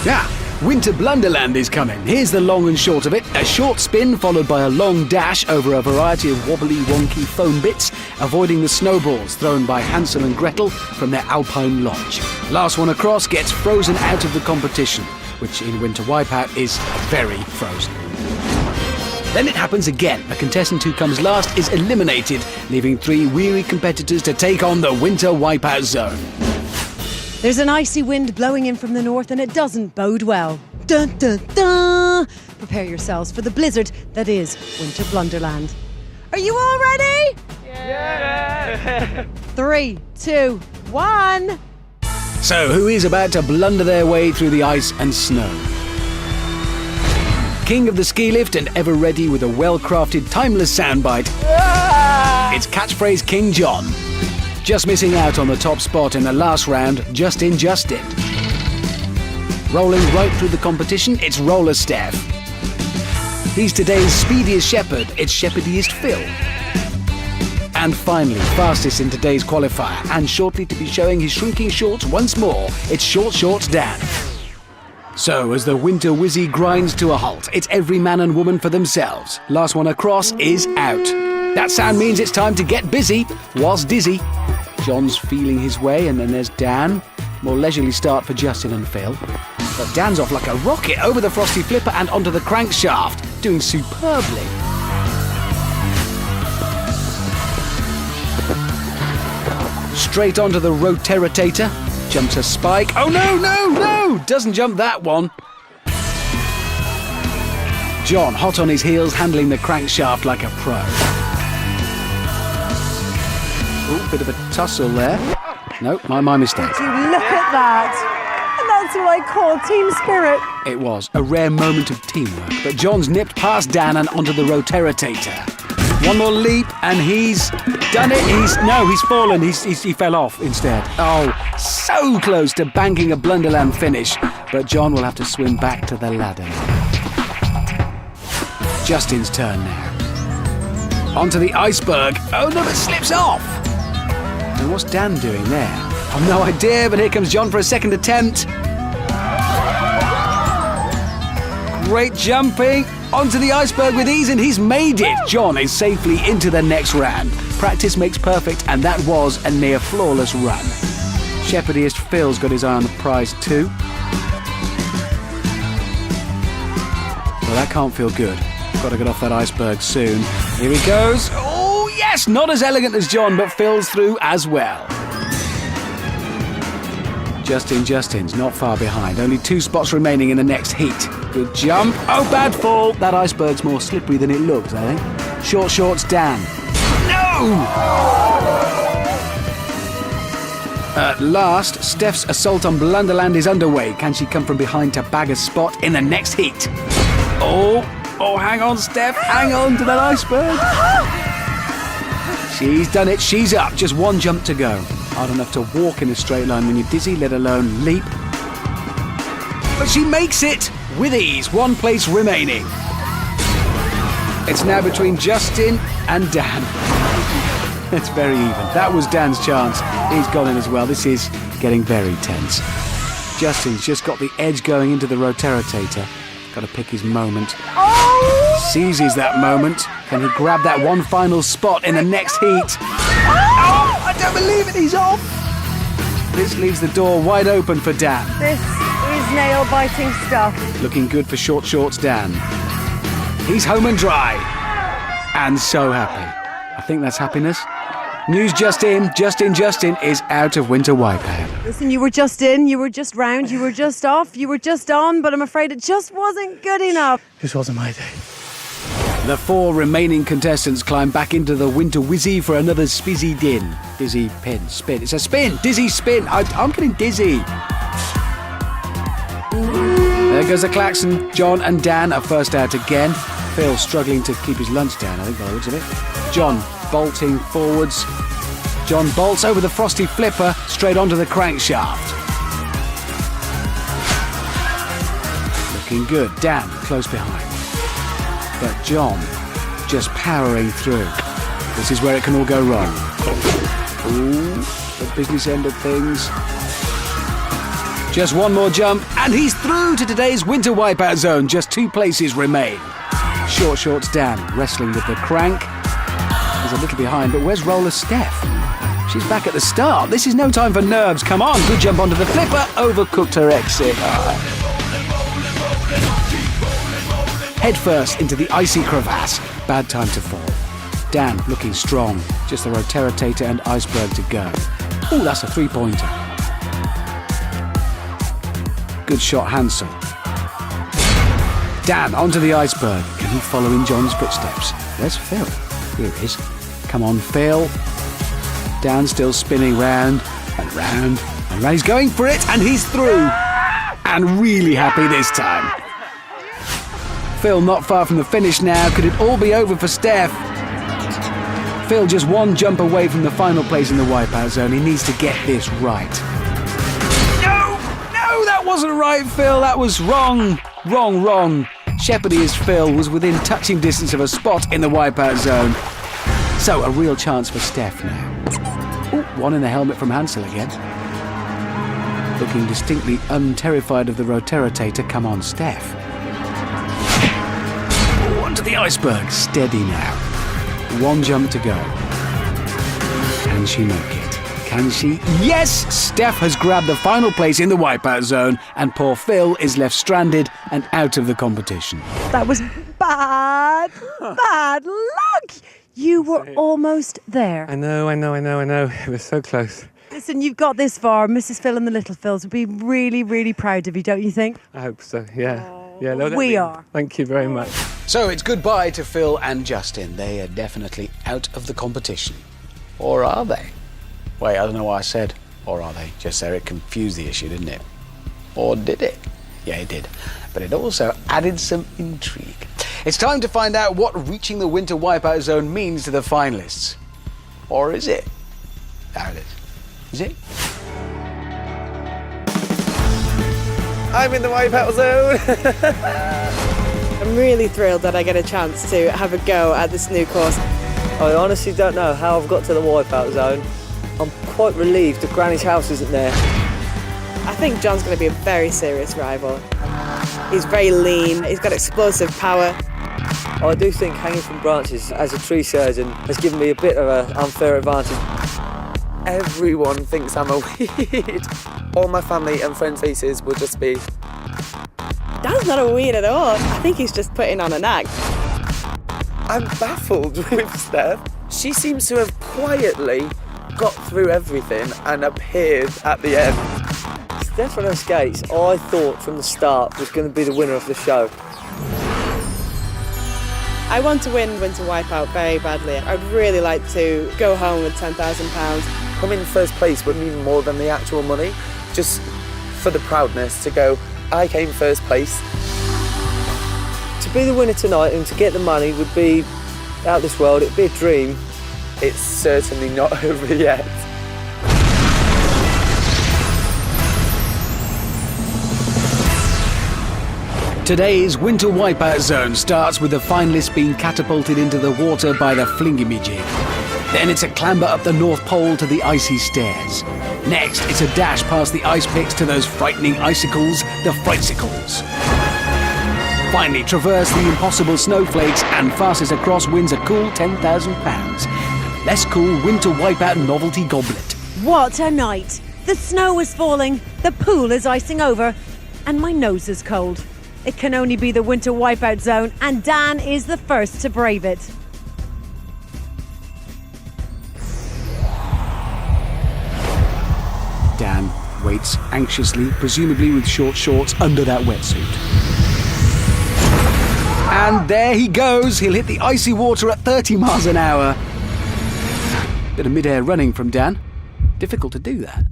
Yeah, Winter Blunderland is coming. Here's the long and short of it. A short spin followed by a long dash over a variety of wobbly, wonky foam bits, avoiding the snowballs thrown by Hansel and Gretel from their alpine lodge. Last one across gets frozen out of the competition, which in Winter Wipeout is very frozen. Then it happens again. The contestant who comes last is eliminated, leaving 3 weary competitors to take on the Winter Wipeout Zone. There's an icy wind blowing in from the north and it doesn't bode well. Dun dun dun! Prepare yourselves for the blizzard that is Winter Blunderland. Are you all ready? Yeah! 3, 2, 1. So, who is about to blunder their way through the ice and snow? King of the ski lift and ever ready with a well-crafted, timeless soundbite. It's catchphrase King John. Just missing out on the top spot in the last round, Justin. Rolling right through the competition, it's Roller Steph. He's today's speediest shepherd, it's Shepherdiest Phil. And finally, fastest in today's qualifier, and shortly to be showing his shrinking shorts once more, it's Short Shorts Dan. So, as the Winter Wizzy grinds to a halt, it's every man and woman for themselves. Last one across is out. That sound means it's time to get busy, whilst dizzy. John's feeling his way, and then there's Dan. More leisurely start for Justin and Phil. But Dan's off like a rocket over the frosty flipper and onto the crankshaft, doing superbly. Straight onto the roteritator, jumps a spike. Oh no! Doesn't jump that one. John, hot on his heels, handling the crankshaft like a pro. Ooh, bit of a tussle there. No, my mistake. Look at that. And that's what I call team spirit. It was a rare moment of teamwork, but John's nipped past Dan and onto the roteritator. One more leap, and he's done it. He's fallen. He fell off instead. Oh, so close to banking a Blunderland finish, but John will have to swim back to the ladder. Justin's turn now. Onto the iceberg. Oh no, it slips off. And what's Dan doing there? I've no idea, but here comes John for a second attempt. Great jumping onto the iceberg with ease, and he's made it. John is safely into the next round. Practice makes perfect, and that was a near flawless run. Shepherdiest Phil's got his eye on the prize too. Well, that can't feel good. Got to get off that iceberg soon. Here he goes. Oh, yes! Not as elegant as John, but Phil's through as well. Justin's not far behind. Only 2 spots remaining in the next heat. Good jump. Oh, bad fall. That iceberg's more slippery than it looks, I think. Short Shorts Dan. No! At last, Steph's assault on Blunderland is underway. Can she come from behind to bag a spot in the next heat? Oh, hang on, Steph. Hang on to that iceberg. She's done it. She's up. Just 1 jump to go. Hard enough to walk in a straight line when you're dizzy, let alone leap. But she makes it with ease. 1 place remaining. It's now between Justin and Dan. It's very even. That was Dan's chance. He's gone in as well. This is getting very tense. Justin's just got the edge going into the roteritator. Got to pick his moment. Seizes that moment. Can he grab that 1 final spot in the next heat? Oh, I don't believe it. He's off. This leaves the door wide open for Dan. This is nail-biting stuff. Looking good for Short Shorts Dan. He's home and dry. And so happy. I think that's happiness. News just in. Justin is out of Winter Wipeout. Listen, you were just in, you were just round, you were just off, you were just on, but I'm afraid it just wasn't good enough. This wasn't my day. The 4 remaining contestants climb back into the Winter Wizzy for another spizzy din. Dizzy pin, spin. It's a spin. Dizzy spin. I'm getting dizzy. There goes the klaxon. John and Dan are first out again. Phil struggling to keep his lunch down, I think, by the looks of it. John bolting forwards. John bolts over the frosty flipper, straight onto the crankshaft. Looking good. Dan close behind. But John just powering through. This is where it can all go wrong. Ooh, the business end of things. Just 1 more jump, and he's through to today's Winter Wipeout Zone. Just 2 places remain. Short Shorts Dan wrestling with the crank. He's a little behind, but where's Roller Steph? She's back at the start. This is no time for nerves. Come on, good jump onto the flipper. Overcooked her exit. headfirst into the icy crevasse. Bad time to fall. Dan looking strong. Just the rotator and iceberg to go. Ooh, that's a three-pointer. Good shot, Hansel. Dan onto the iceberg. Can he follow in John's footsteps? Where's Phil? Here he is. Come on, Phil. Dan still spinning round and round and round. He's going for it, and he's through. And really happy this time. Phil not far from the finish now. Could it all be over for Steph? Phil just one jump away from the final place in the Wipeout Zone. He needs to get this right. No, that wasn't right, Phil. That was wrong. Wrong. Shepherdy as Phil was within touching distance of a spot in the Wipeout Zone. So a real chance for Steph now. Ooh, one in the helmet from Hansel again. Looking distinctly unterrified of the rotator. Come on, Steph. Ooh, onto the iceberg. Steady now. One jump to go. Can she make it? Can she? Yes! Steph has grabbed the final place in the Wipeout Zone, and poor Phil is left stranded and out of the competition. That was bad luck. You were almost there. I know. It was so close. Listen, you've got this far. Mrs. Phil and the little Phils would be really, really proud of you, don't you think? I hope so, yeah. We are. Thank you very much. So it's goodbye to Phil and Justin. They are definitely out of the competition. Or are they? Wait, I don't know what I said. Or are they? Just so it confused the issue, didn't it? Or did it? Yeah, it did. But it also added some intrigue. It's time to find out what reaching the Winter Wipeout Zone means to the finalists. Or is it? There it is. Is it? I'm in the Wipeout Zone! I'm really thrilled that I get a chance to have a go at this new course. I honestly don't know how I've got to the Wipeout Zone. I'm quite relieved that Granny's house isn't there. I think John's going to be a very serious rival. He's very lean, he's got explosive power. I do think hanging from branches as a tree surgeon has given me a bit of an unfair advantage. Everyone thinks I'm a weed. All my family and friends' faces will just be... Dan's not a weed at all. I think he's just putting on an act. I'm baffled with Steph. She seems to have quietly got through everything and appeared at the end. Steph on her skates, I thought from the start was going to be the winner of the show. I want to win Winter Wipeout very badly. I'd really like to go home with £10,000. Coming in first place would mean more than the actual money, just for the proudness to go, I came first place. To be the winner tonight and to get the money would be out of this world, it'd be a dream. It's certainly not over yet. Today's Winter Wipeout Zone starts with the finalists being catapulted into the water by the flingamajig. Then it's a clamber up the North Pole to the icy stairs. Next, it's a dash past the ice picks to those frightening icicles, the Frightsicles. Finally, traverse the impossible snowflakes, and fastest across wins a cool £10,000. And less cool Winter Wipeout novelty goblet. What a night! The snow is falling, the pool is icing over, and my nose is cold. It can only be the Winter Wipeout Zone, and Dan is the first to brave it. Dan waits anxiously, presumably with short shorts under that wetsuit. And there he goes. He'll hit the icy water at 30 miles an hour. Bit of mid-air running from Dan. Difficult to do that.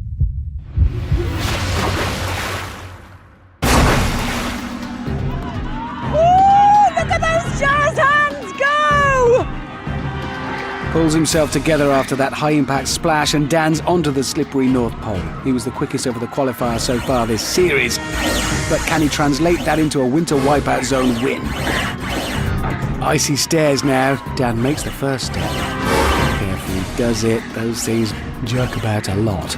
Look at those jazz hands go! Pulls himself together after that high-impact splash, and Dan's onto the slippery North Pole. He was the quickest over the qualifier so far this series. But can he translate that into a Winter Wipeout Zone win? Icy stairs now. Dan makes the first step. Carefully does it. Those things jerk about a lot.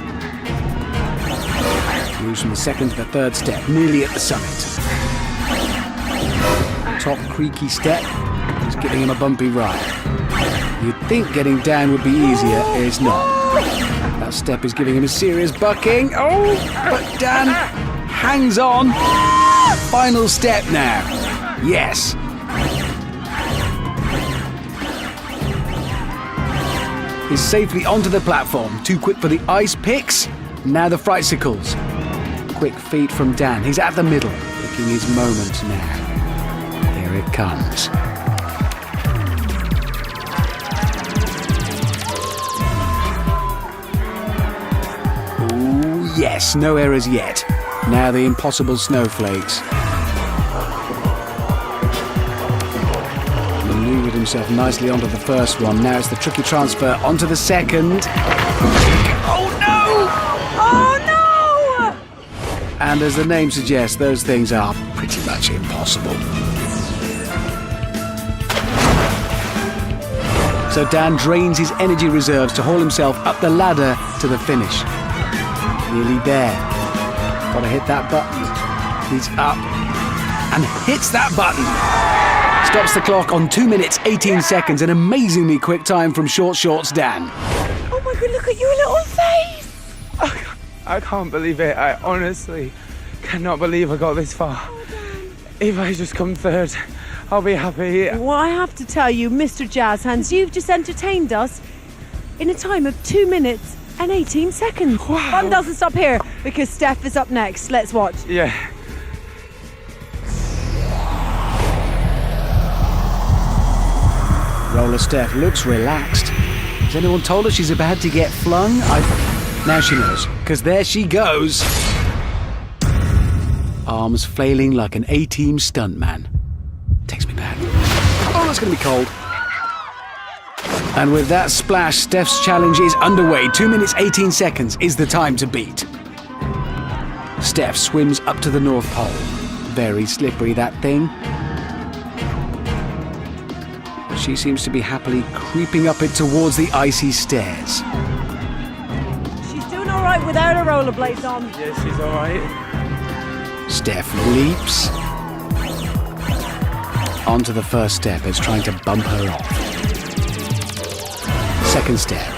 Moves from the second to the third step, nearly at the summit. Top creaky step is giving him a bumpy ride. You'd think getting down would be easier, it's not. That step is giving him a serious bucking. Oh, but Dan hangs on. Final step now. Yes, is safely onto the platform. Too quick for the ice picks. Now the Frightsicles. Quick feet from Dan. He's at the middle, picking his moment now. Here it comes. Ooh, yes, no errors yet. Now the impossible snowflakes. Maneuvered himself nicely onto the first one. Now it's the tricky transfer onto the second. Oh no! Oh no! And as the name suggests, those things are pretty much impossible. So Dan drains his energy reserves to haul himself up the ladder to the finish. Nearly there. Gotta hit that button. He's up and hits that button. Stops the clock on 2 minutes, 18 seconds. An amazingly quick time from Short Shorts Dan. Oh my god, look at your little face! I can't believe it. I honestly cannot believe I got this far. If I just come third, I'll be happy. Well, I have to tell you, Mr. Jazz Hands, you've just entertained us in a time of 2 minutes and 18 seconds. Wow. Fun doesn't stop here because Steph is up next. Let's watch. Yeah. Roller Steph looks relaxed. Has anyone told her she's about to get flung? Now she knows, because there she goes. Arms flailing like an A-team stuntman. Takes me back. Oh, that's going to be cold. And with that splash, Steph's challenge is underway. 2 minutes, 18 seconds is the time to beat. Steph swims up to the North Pole. Very slippery, that thing. She seems to be happily creeping up it towards the icy stairs. She's doing all right without her rollerblades on. Yeah, she's all right. Steph leaps onto the first step as trying to bump her off. Second step.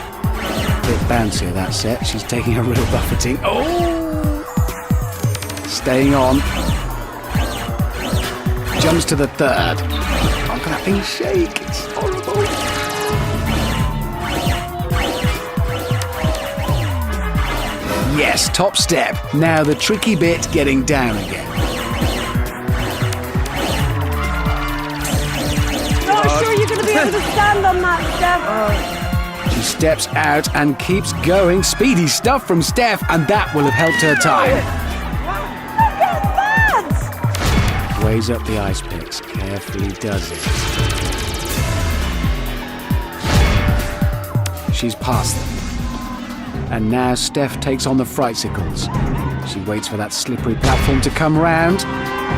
Bit bouncier that set. She's taking a real buffeting. Oh! Staying on. Jumps to the third. Look at that thing shake. It's horrible. Yes, top step. Now the tricky bit, getting down again. Not sure you're going to be able to stand on that, Steph. She steps out and keeps going. Speedy stuff from Steph, and that will have helped her time. Weighs up the ice picks, carefully does it. She's past them. And now Steph takes on the Frightsicles. She waits for that slippery platform to come round.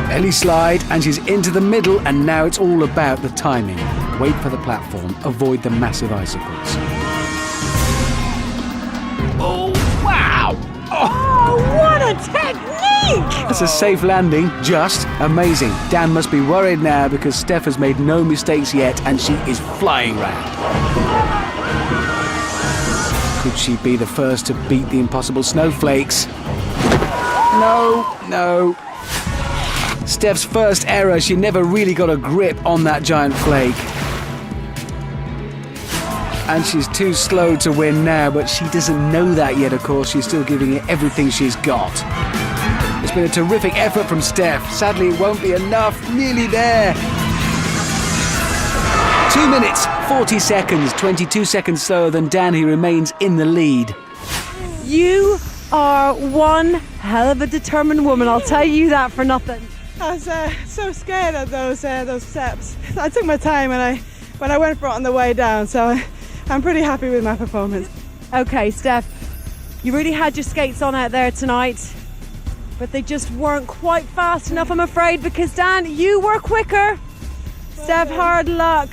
Belly slide, and she's into the middle, and now it's all about the timing. Wait for the platform, avoid the massive icicles. Oh, wow! Oh, what a technique! That's a safe landing, just amazing. Dan must be worried now because Steph has made no mistakes yet and she is flying round. Could she be the first to beat the impossible snowflakes? No. Steph's first error, she never really got a grip on that giant flake. And she's too slow to win now, but she doesn't know that yet, of course. She's still giving it everything she's got. It's been a terrific effort from Steph. Sadly, it won't be enough. Nearly there. 2 minutes, 40 seconds, 22 seconds slower than Dan. He remains in the lead. You are one hell of a determined woman, I'll tell you that for nothing. I was so scared of those steps. I took my time when I went for it on the way down, so I'm pretty happy with my performance. Okay, Steph, you really had your skates on out there tonight, but they just weren't quite fast enough, I'm afraid, because Dan, you were quicker. Steph, hard luck.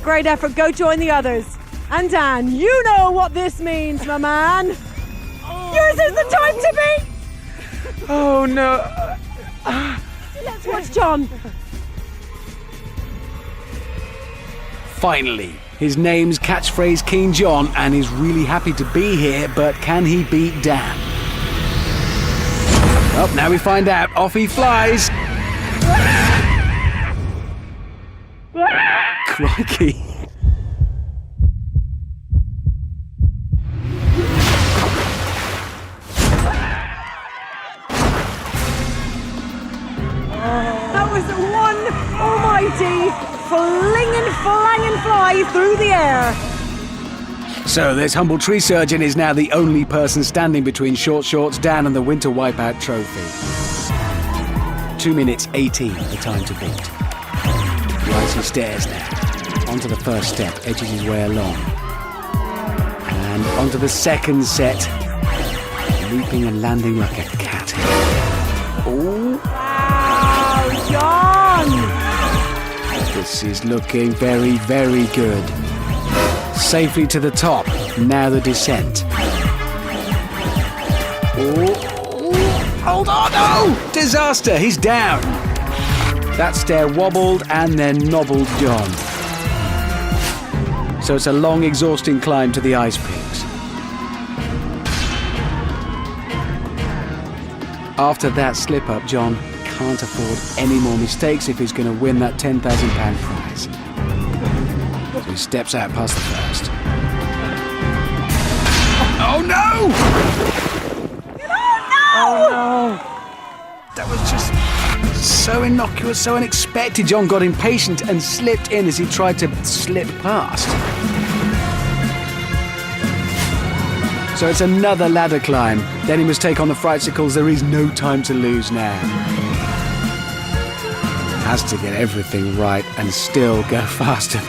Great effort, go join the others. And Dan, you know what this means, my man. Yours is the time to beat. Oh no. Let's watch John. Finally, his name's catchphrase King John, and he's really happy to be here, but can he beat Dan? Well, now we find out. Off he flies. Crikey. flang and fly through the air. So this humble tree surgeon is now the only person standing between Short Shorts, Dan and the Winter Wipeout trophy. 2 minutes 18, the time to beat. The icy stairs now. Onto the first step, edges his way along. And onto the second set. Leaping and landing like a cat. Oh! Wow, John! This is looking very, very good. Safely to the top. Now the descent. Oh! Hold on! Oh! Disaster! He's down! That stair wobbled and then nobbled John. So it's a long, exhausting climb to the ice peaks. After that slip-up, John can't afford any more mistakes if he's going to win that £10,000 prize. So he steps out past the first. Oh no! Oh no! That was just so innocuous, so unexpected. John got impatient and slipped in as he tried to slip past. So it's another ladder climb. Then he must take on the Frightsicles. There is no time to lose now. Has to get everything right and still go faster.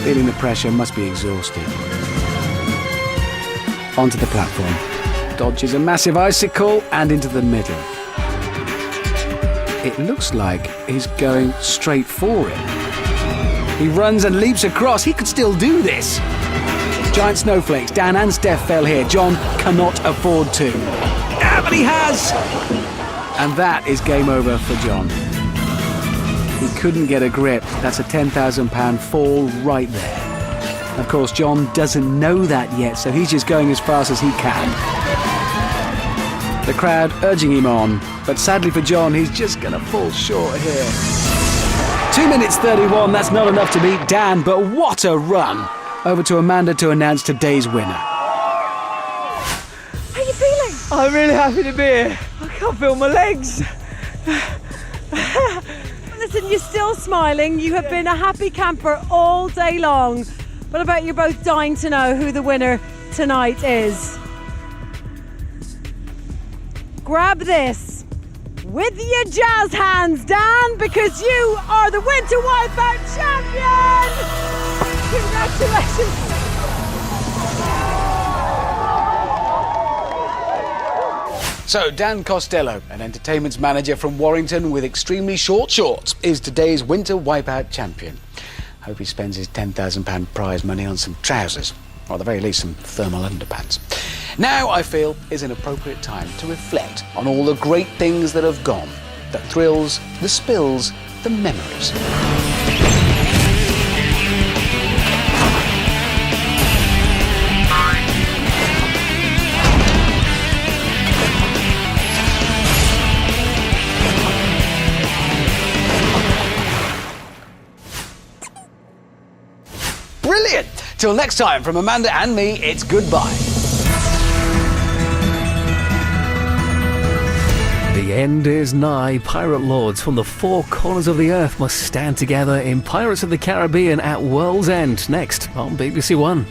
Feeling the pressure, must be exhausted. Onto the platform. Dodges a massive icicle and into the middle. It looks like he's going straight for it. He runs and leaps across. He could still do this. Giant snowflakes. Dan and Steph fell here. John cannot afford to. Ah, but he has! And that is game over for John. He couldn't get a grip. That's a £10,000 fall right there. Of course, John doesn't know that yet, so he's just going as fast as he can. The crowd urging him on, but sadly for John, he's just going to fall short here. 2 minutes 31, that's not enough to beat Dan, but what a run! Over to Amanda to announce today's winner. How are you feeling? I'm really happy to be here. I can't feel my legs. Listen, you're still smiling. You have been a happy camper all day long. But I bet you're both dying to know who the winner tonight is. Grab this with your jazz hands, Dan, because you are the Winter Wipeout champion! Congratulations! So, Dan Costello, an entertainments manager from Warrington with extremely short shorts, is today's Winter Wipeout champion. Hope he spends his £10,000 prize money on some trousers, or at the very least some thermal underpants. Now, I feel, is an appropriate time to reflect on all the great things that have gone. The thrills, the spills, the memories. Brilliant! Till next time, from Amanda and me, it's goodbye. The end is nigh. Pirate lords from the four corners of the earth must stand together in Pirates of the Caribbean at World's End, next on BBC One.